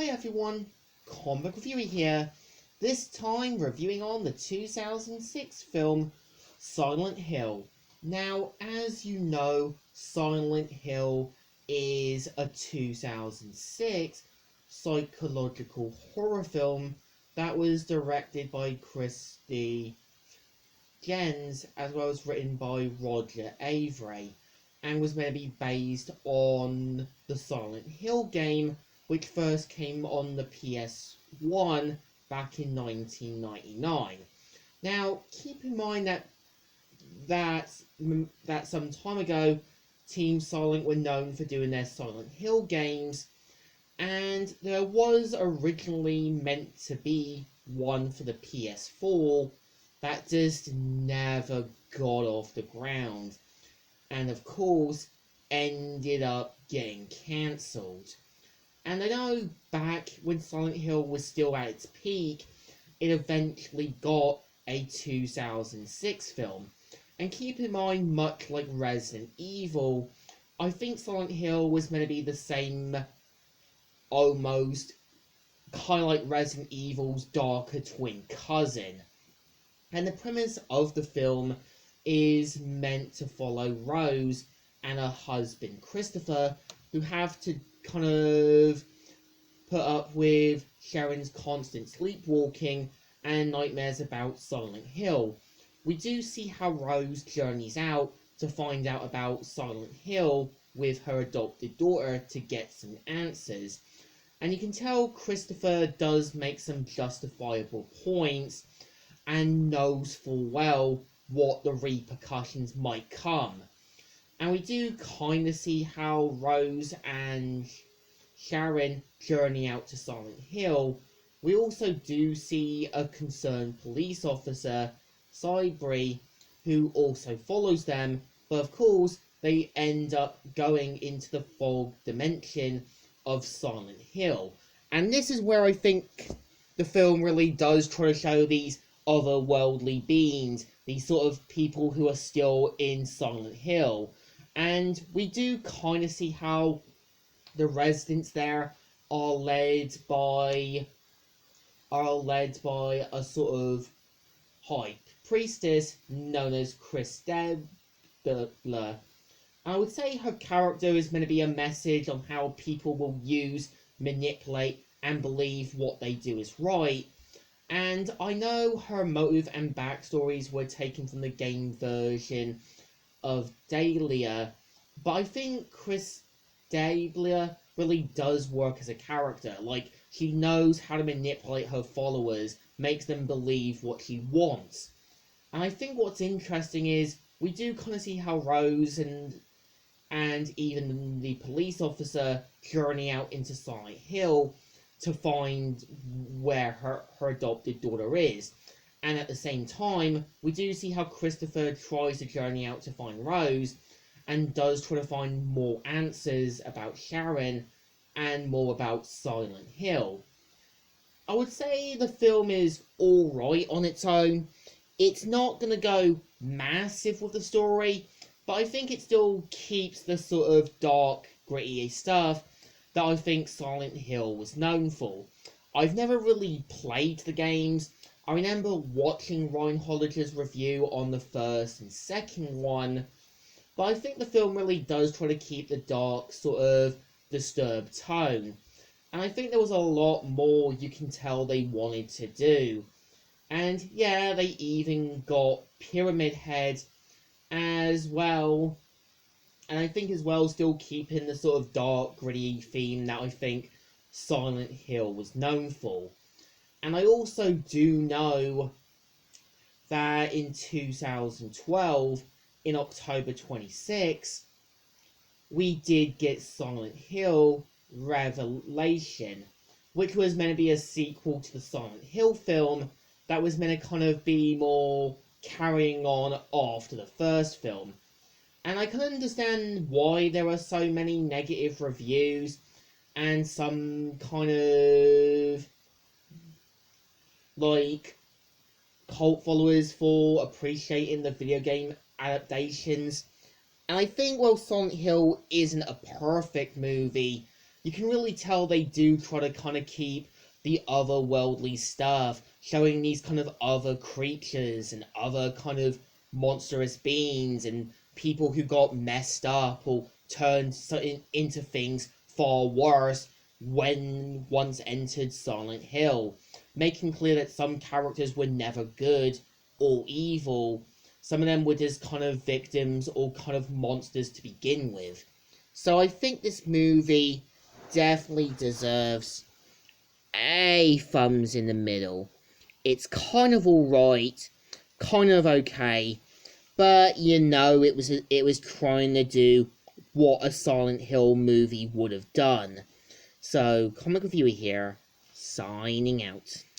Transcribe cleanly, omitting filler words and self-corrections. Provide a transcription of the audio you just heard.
Hi everyone, Comic Reviewer here, this time reviewing on the 2006 film Silent Hill. Now, as you know, Silent Hill is a 2006 psychological horror film that was directed by Christy Jens as well as written by Roger Avery, and was meant to be based on the Silent Hill game, which first came on the PS1 back in 1999. Now, keep in mind that some time ago, Team Silent were known for doing their Silent Hill games, and there was originally meant to be one for the PS4 that just never got off the ground, and of course ended up getting cancelled. And I know back when Silent Hill was still at its peak, it eventually got a 2006 film. And keep in mind, much like Resident Evil, I think Silent Hill was meant to be the same, almost, kind of like Resident Evil's darker twin cousin. And the premise of the film is meant to follow Rose and her husband Christopher, who have to kind of put up with Sharon's constant sleepwalking and nightmares about Silent Hill. We do see how Rose journeys out to find out about Silent Hill with her adopted daughter to get some answers. And you can tell Christopher does make some justifiable points and knows full well what the repercussions might come. And we do kind of see how Rose and Sharon journey out to Silent Hill. We also do see a concerned police officer, Cybrey, who also follows them, but of course they end up going into the fog dimension of Silent Hill. And this is where I think the film really does try to show these otherworldly beings, these sort of people who are still in Silent Hill. And we do kind of see how the residents there are led by a sort of high priestess known as Christella. I would say her character is meant to be a message on how people will use, manipulate, and believe what they do is right. And I know her motive and backstories were taken from the game version of Dahlia, but I think Dahlia really does work as a character. Like, she knows how to manipulate her followers, makes them believe what she wants. And I think what's interesting is we do kind of see how Rose and even the police officer journey out into Silent Hill to find where her adopted daughter is. And at the same time, we do see how Christopher tries to journey out to find Rose, and does try to find more answers about Sharon, and more about Silent Hill. I would say the film is alright on its own. It's not going to go massive with the story, but I think it still keeps the sort of dark, gritty stuff that I think Silent Hill was known for. I've never really played the games. I remember watching Ryan Holliger's review on the first and second one, but I think the film really does try to keep the dark, sort of disturbed tone. And I think there was a lot more you can tell they wanted to do. And yeah, they even got Pyramid Head as well. And I think as well still keeping the sort of dark, gritty theme that I think Silent Hill was known for. And I also do know that in 2012, in October 26, we did get Silent Hill Revelation, which was meant to be a sequel to the Silent Hill film that was meant to kind of be more carrying on after the first film. And I can understand why there are so many negative reviews and some kind of like cult followers for appreciating the video game adaptations. And I think while Silent Hill isn't a perfect movie, you can really tell they do try to kind of keep the otherworldly stuff, showing these kind of other creatures and other kind of monstrous beings and people who got messed up or turned into things far worse when once entered Silent Hill, making clear that some characters were never good or evil. Some of them were just kind of victims or kind of monsters to begin with. So I think this movie definitely deserves a thumbs in the middle. It's kind of alright, kind of okay, but it was trying to do what a Silent Hill movie would have done. So, Comic Reviewer here, signing out.